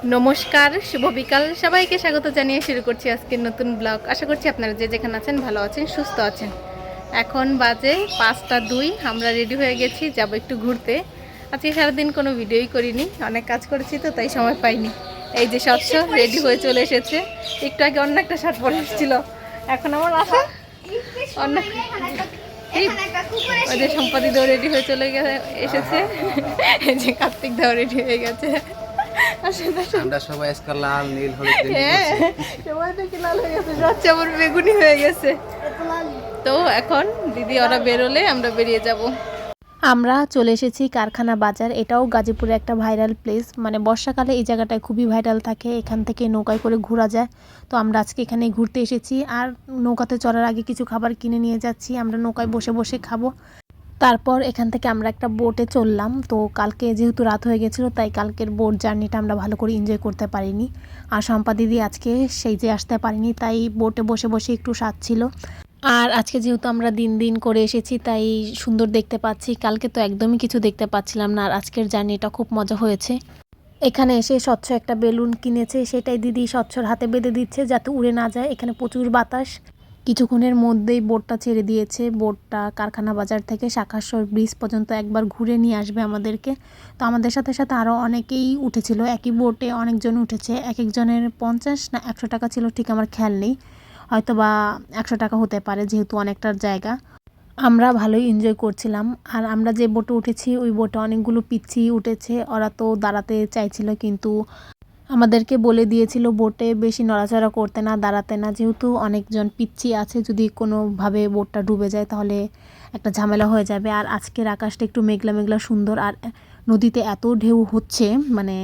নমস্কার, শুভ বিকাল। সবাইকে স্বাগত জানিয়ে শুরু করছি আজকের নতুন ব্লগ। আশা করছি আপনারা যে যেখানে আছেন ভালো আছেন, সুস্থ আছেন। এখন বাজে 5টা 2, আমরা রেডি হয়ে গেছি, যাব একটু ঘুরতে। আজকে সারাদিন কোনো ভিডিওই করিনি, অনেক কাজ করেছি তো তাই সময় পাইনি। এই যে স্বচ্ছ রেডি হয়ে চলে এসেছে। একটু আগে অন্য একটা শার্ট পরে এসেছিল, এখন আমার আসা অন্য ওই যে সম্পাদি দাও রেডি হয়ে চলে এসেছে। এই যে কার্তিক দাও রেডি হয়ে গেছে। আমরা সবাই আজকাল লাল নীল হলুদ সবাই দেখি লাল হয়ে গেছে, সবচেয়ে আমার বেগুনি হয়ে গেছে। তো এখন দিদি ওরা বেরোলে আমরা বেরিয়ে যাব। আমরা চলে এসেছি কারখানা বাজার। এটাও গাজীপুরে একটা ভাইরাল প্লেস, মানে বর্ষাকালে এই জায়গাটায় খুবই ভাইরাল থাকে। এখান থেকে নৌকায় করে ঘোরা যায়। তো আমরা আজকে এখানে ঘুরতে এসেছি, আর নৌকাতে চড়ার আগে কিছু খাবার কিনে নিয়ে যাচ্ছি। আমরা নৌকায় বসে বসে খাবো। তারপর এখান থেকে আমরা একটা বোটে চললাম। তো কালকে যেহেতু রাত হয়ে গেছিলো, তাই কালকের বোট জার্নিটা আমরা ভালো করে এনজয় করতে পারিনি। আর শম্পা দিদি আজকে সেই যে আসতে পারিনি, তাই বোটে বসে বসে একটু স্বাদ ছিল। আর আজকে যেহেতু আমরা দিন দিন করে এসেছি, তাই সুন্দর দেখতে পাচ্ছি। কালকে তো একদমই কিছু দেখতে পাচ্ছিলাম না। আর আজকের জার্নিটা খুব মজা হয়েছে। এখানে এসে স্বচ্ছ একটা বেলুন কিনেছে, সেটাই দিদি স্বচ্ছর হাতে বেঁধে দিচ্ছে যাতে উড়ে না যায়। এখানে প্রচুর বাতাস। কিছুক্ষণের মধ্যেই বোটটা ছেড়ে দিয়েছে। বোটটা কারখানা বাজার থেকে শাখাশ্বর ব্রিজ পর্যন্ত একবার ঘুরে নিয়ে আসবে আমাদেরকে। তো আমাদের সাথে সাথে আরও অনেকেই উঠেছিল একই বোটে, অনেকজন উঠেছে। এক একজনের 50 না 100 টাকা ছিল, ঠিক আমার খেয়াল নেই, হয়তো বা 100 টাকা হতে পারে, যেহেতু অনেকটার জায়গা। আমরা ভালোই এনজয় করছিলাম। আর আমরা যে বোটে উঠেছি ওই বোটে অনেকগুলো পিচ্ছি উঠেছে। ওরা তো দাঁড়াতে চাইছিল, কিন্তু আমাদেরকে বলে দিয়েছিল বোটে বেশি নড়াচড়া করতে না, দাঁড়াতে না, যেহেতু অনেকজন পিচ্ছি আছে। যদি কোনোভাবে বোটটা ডুবে যায় তাহলে একটা ঝামেলা হয়ে যাবে। আর আজকের আকাশটা একটু মেঘলা মেঘলা সুন্দর, আর নদীতে এত ঢেউ হচ্ছে, মানে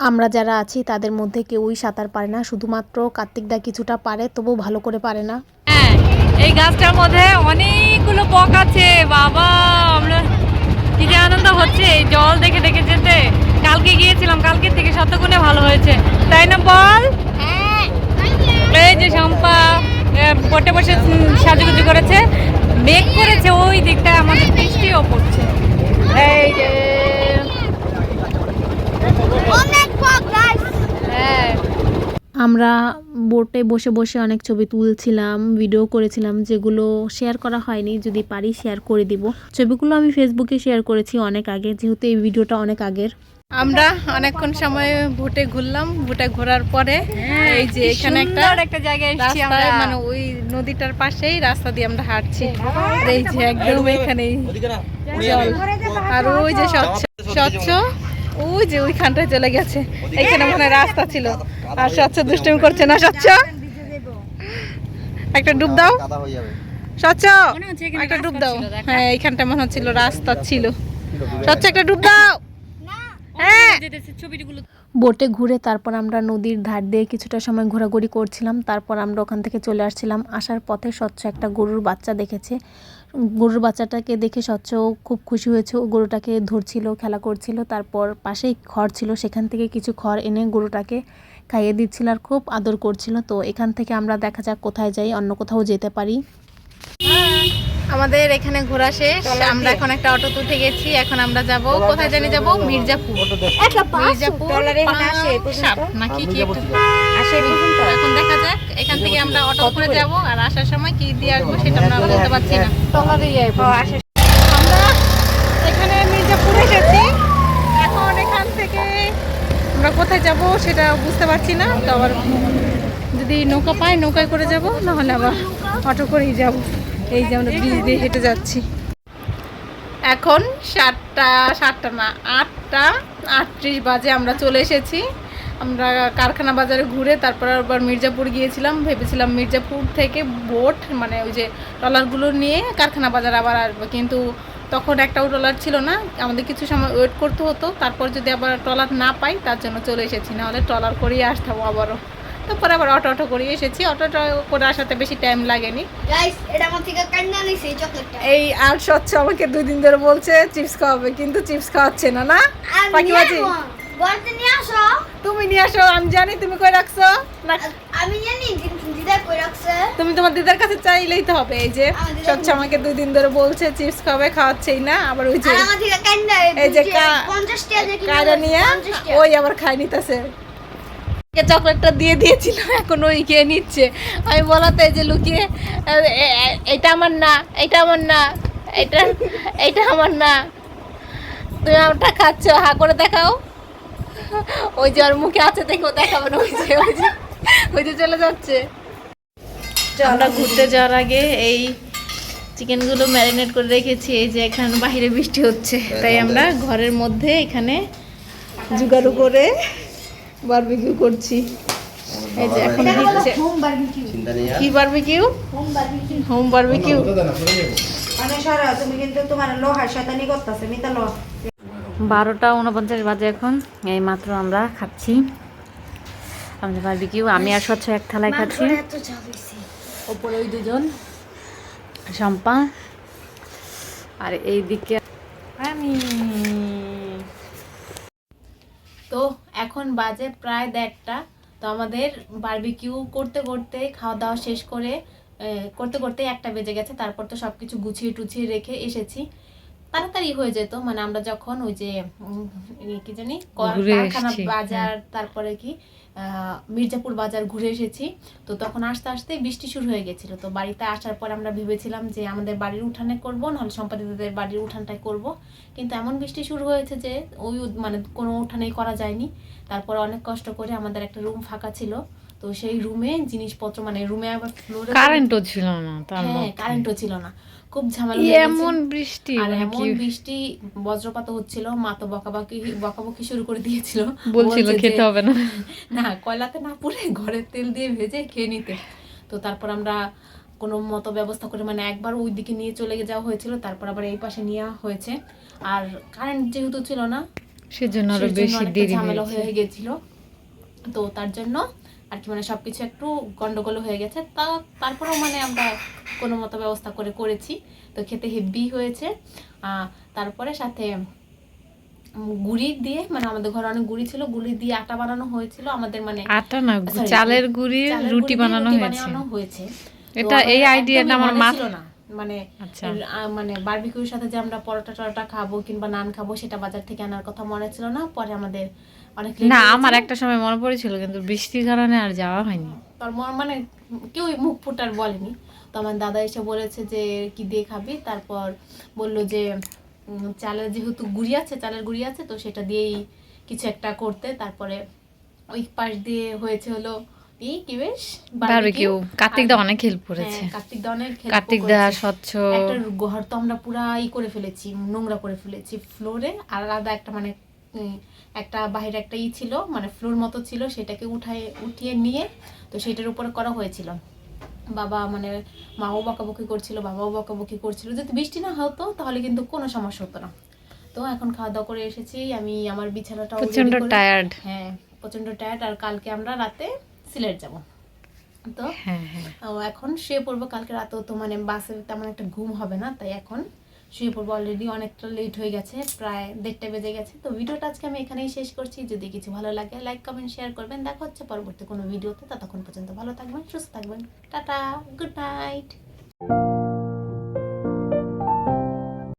আমরা যারা আছি তাদের মধ্যে কেউই সাঁতার পারে না, শুধুমাত্র কার্তিকদা কিছুটা পারে, তবু ভালো করে পারে না। হ্যাঁ, এই গাছটার মধ্যে অনেকগুলো বক আছে। বাবা, আমরা কি যে আনন্দ হচ্ছে এই জল দেখে দেখে যেতে। কালকে গিয়েছিলাম, কালকে থেকে শতগুণে ভালো হয়েছে, তাই না বল? এই যে শম্পা বসে বসে সাজুগুজু করেছে, মেঘ করেছে ওই দিকটা, আমাদের বৃষ্টিও পড়ছে। এই যে হ্যাঁ, আমরা বোটে বসে বসে অনেক ছবি তুলছিলাম, ভিডিও করেছিলাম, যেগুলো শেয়ার করা হয়নি। যদি পারি শেয়ার করে দিব। ছবিগুলো আমি ফেসবুকে শেয়ার করেছি অনেক আগে, যেহেতু এই ভিডিওটা অনেক আগের। আমরা অনেকক্ষণ সময় বোটে ঘুরলাম। বোটে ঘোরার পরে এই যে এখানে একটা জায়গায় এসেছি আমরা, মানে ওই নদীটার পাশেই রাস্তা দিয়ে আমরা হাঁটছি। এই যে একদম এখানেই জল, আর ওই যে স্বচ্ছ স্বচ্ছ ওই যে ওইখানটায় চলে গেছে। এখানে মনে হয় রাস্তা ছিল। আর স্বচ্ছ দুষ্টুমি করছে না। স্বচ্ছ একটা ডুব দাও, স্বচ্ছ একটা ডুব দাও। হ্যাঁ, এইখানটা মনে হচ্ছিল রাস্তা ছিল। স্বচ্ছ একটা ডুব দাও। হ্যাঁ, বোটে ঘুরে তারপর আমরা নদীর ধার দিয়ে কিছুটা সময় ঘোরাঘুরি করছিলাম। তারপর আমরা ওখান থেকে চলে আসছিলাম। আসার পথে স্বচ্ছ একটা গরুর বাচ্চা দেখেছে। গরুর বাচ্চাটাকে দেখে স্বচ্ছ খুব খুশি হয়েছে। ও গরুটাকে ধরছিল, খেলা করছিল। তারপর পাশেই খড় ছিল, সেখান থেকে কিছু খড় এনে গরুটাকে খাইয়ে দিচ্ছিল আর খুব আদর করছিল। তো এখান থেকে আমরা দেখা যাক কোথায় যাই, অন্য কোথাও যেতে পারি। আমাদের এখানে ঘোরা শেষ। আমরা এখন একটা অটো উঠে গেছি। এখন আমরা যাব কোথায় জানি, যাব মির্জাপুর। নাকি কি এখন দেখা যাক। এখান থেকে আমরা অটো করে যাব, আর আসার সময় কি দিয়ে আসবো সেটা আমরা বলতে পারছি না। আমরা এখানে মির্জাপুর এসেছি। এখন এখান থেকে আমরা কোথায় যাব সেটা বুঝতে পারছি না। তো আবার যদি নৌকা পাই নৌকায় করে যাব, নাহলে আবার অটো করেই যাব। এই যে আমরা ব্রিজ দিয়ে হেঁটে যাচ্ছি। এখন 7টা না 8:38 বাজে। আমরা চলে এসেছি। আমরা কারখানা বাজারে ঘুরে তারপর আবার মির্জাপুর গিয়েছিলাম। ভেবেছিলাম মির্জাপুর থেকে বোট, মানে ওই যে ট্রলারগুলো নিয়ে কারখানা বাজার আবার আসবো, কিন্তু তখন একটাও ট্রলার ছিল না। আমাদের কিছু সময় ওয়েট করতে হতো। তারপর যদি আবার ট্রলার না পাই, তার জন্য চলে এসেছি, নাহলে ট্রলার করেই আসতাম আবারও। তারপরে আবার অটো করে এসেছি। অটো করে আসাতে বেশি টাইম লাগেনি। এই আর স্বচ্ছ আমাকে 2 দিন ধরে বলছে চিপস খাওয়াবে, কিন্তু চিপস খাওয়াচ্ছে না। না পাখিবাজি, তুমি নিয়ে আসো। আমি জানি তুমি কই রাখছো না, আমি জানি দিদা কই রাখছে। তুমি তোমার দিদার কাছে চাইলেই তো হবে। এই যে স্বচ্ছ আমাকে 2 দিন ধরে বলছে চিপস খাবে, খাওয়াচ্ছেই না। আবার ওই যে এই যে কায়রা নিয়ে ওই আবার খাই নিতেছে। চকলেটটা দিয়ে দিয়েছিল, এখন ওই খেয়ে নিচ্ছে। আমি বলাতে যে লুকিয়ে এটা আমার না, এটা আমার না, এটা আমার না, তুমি আমারটা খাচ্ছ, হা করে দেখাও। ওই যে ওর মুখে আছে দেখো, দেখাবো না, ওই যে চলে যাচ্ছে। আমরা ঘুরতে যাওয়ার আগে এই চিকেনগুলো ম্যারিনেট করে রেখেছি। এই যে এখানে বাইরে বৃষ্টি হচ্ছে, তাই আমরা ঘরের মধ্যে এখানে জোগাড় করে বারবিকিউ করছি। এই যে এখন দিচ্ছে হোম বারবিকিউ। চিন্তা নেই আর। কি barbecue? Home barbecue. Home barbecue. মানে সারা তুমি কিন্তু তোমার লোহার শয়তানি করতেছে মিতা লো 12:49 বাজে এখন। এই মাত্র আমরা খাচ্ছি আমাদের বারবিকিউ। আমি আর স্বচ্ছ এক থালায় খাচ্ছি, এত ঝাল হইছে। ওপরে ওই দুজন শম্পা, আর এইদিকে আমি। তো এখন বাজে প্রায় 1:30টা। তো আমাদের বারবিকিউ করতে করতে, খাওয়া দাওয়া শেষ করে করতে করতে 1টা বেজে গেছে। তারপর তো সবকিছু গুছিয়ে টুছিয়ে রেখে এসেছি। তাড়াতাড়ি হয়ে যেত, মানে আমরা যখন ওই যে কি জানি ঘুরে কারখানা এসেছি, বাজার, তারপরে কি মির্জাপুর বাজার ঘুরে এসেছি। তো তখন আস্তে আস্তে বৃষ্টি শুরু হয়ে গেছিল। তো বাড়িতে আসার পর আমরা ভেবেছিলাম যে আমাদের বাড়ির উঠানে করব, নাহলে সম্পাদিতদের বাড়ির উঠানটায় করব। কিন্তু এমন বৃষ্টি শুরু হয়েছে যে ওই মানে কোনো উঠানেই করা যায়নি। তারপর অনেক কষ্ট করে আমাদের একটা রুম ফাঁকা ছিল, তো সেই রুমে জিনিসপত্র, মানে রুমে আবার ফ্লোরে কারেন্টও ছিল না, তার হ্যাঁ মধ্যে কারেন্টও ছিল না, খুব ঝামেলা হয়ে গেছে। এমন বৃষ্টি, আর মানে এমন কি বৃষ্টি, বজ্রপাত হচ্ছিল, মা তো বকাবকি শুরু করে দিয়েছিল, বলছিল বলছে যে, খেতে হবে না। না কয়লাতে না পুড়ে ঘরের তেল দিয়ে ভেজে খেয়ে নিতে। তো তারপর আমরা কোনো মতো ব্যবস্থা করে, মানে একবার ওই দিকে নিয়ে চলে যাওয়া হয়েছিল, তারপর আবার এই পাশে নেওয়া হয়েছে। আর কারেন্ট যেহেতু ছিল না, সেজন্য আরো সেজন্য বেশি অনেকটা দেরি ঝামেলা হয়েছে। হয়ে গেছিল। তো তার জন্য আর কি, মানে সবকিছু একটু গন্ডগোল হয়ে গেছে। তারপরেও মানে আমরা কোনো মতো ব্যবস্থা করেছি। তো খেতে হেভি হয়েছে। তারপরে সাথে গুড়ি দিয়ে, মানে আমাদের ঘরে অনেক গুড়ি ছিল, গুড়ি দিয়ে আটা বানানো হয়েছিল আমাদের, মানে আটা না, sorry, চালের গুঁড়ির চালের রুটি গুঁড়ি দিয়ে বানানো রুটি হয়েছে। বানানো হয়েছে। তো এটা এই আমার আইডিয়াটা একদমই আমার মনে ছিল না, মানে আচ্ছা। মানে বারবিকিউর সাথে যে আমরা পরোটা টরোটা খাবো কিংবা নান খাবো, সেটা বাজার থেকে আনার কথা মনে ছিল না। পরে আমাদের অনেক late না, হয়ে আমার গেছিল। একটা সময় মনে পড়েছিল, কিন্তু বৃষ্টির কারণে আর যাওয়া হয়নি। মানে কেউই মুখ ফুটার বলেনি। তো আমার দাদা এসে বলেছে যে কি দিয়ে খাবি, তারপর বলল যে চালের যেহেতু চালের গুঁড়ি আছে, তো সেটা দিয়েই কিছু একটা করতে। তারপরে ওই পাশ দিয়ে হয়েছে হলো কি বেশ বারবিকিউ। কার্তিক দা অনেক হেল্প করেছে। কার্তিক দা অনেক help কার্তিক দা করেছে। স্বচ্ছ একটা ঘর তো আমরা পুরা করে ফেলেছি, নোংরা করে ফেলেছি ফ্লোরে। আর আলাদা একটা মানে একটা বাইরে একটা ছিল, মানে ফ্লোর মতো ছিল, সেটাকে উঠিয়ে নিয়ে তো সেটার উপরে করা হয়েছিল। বাবা মানে মাও বকাবকি করছিল, বাবাও বকাবকি করছিল। যদি বৃষ্টি না হতো তাহলে কিন্তু কোনো সমস্যা হতো না। তো এখন খাওয়া দাওয়া করে এসেছি আমি, আমার বিছানাটা প্রচন্ড টায়ার্ড। হ্যাঁ প্রচন্ড টায়ার্ড। আর কালকে আমরা রাতে সিলেট যাব। তো হ্যাঁ হ্যাঁ, এখন শুয়ে পড়বো। কালকে রাতেও তো মানে বাসে তেমন একটা ঘুম হবে না, তাই এখন শুয়ে পড়বো। অলরেডি অনেকটা লেট হয়ে গেছে, প্রায় 1:30 বেজে গেছে। তো ভিডিওটা আজকে আমি এখানেই শেষ করছি। যদি কিছু ভালো লাগে লাইক কমেন্ট শেয়ার করবেন। দেখা হচ্ছে পরবর্তী কোনো ভিডিওতে। ততক্ষণ পর্যন্ত ভালো থাকবেন, সুস্থ থাকবেন। Tata, good night.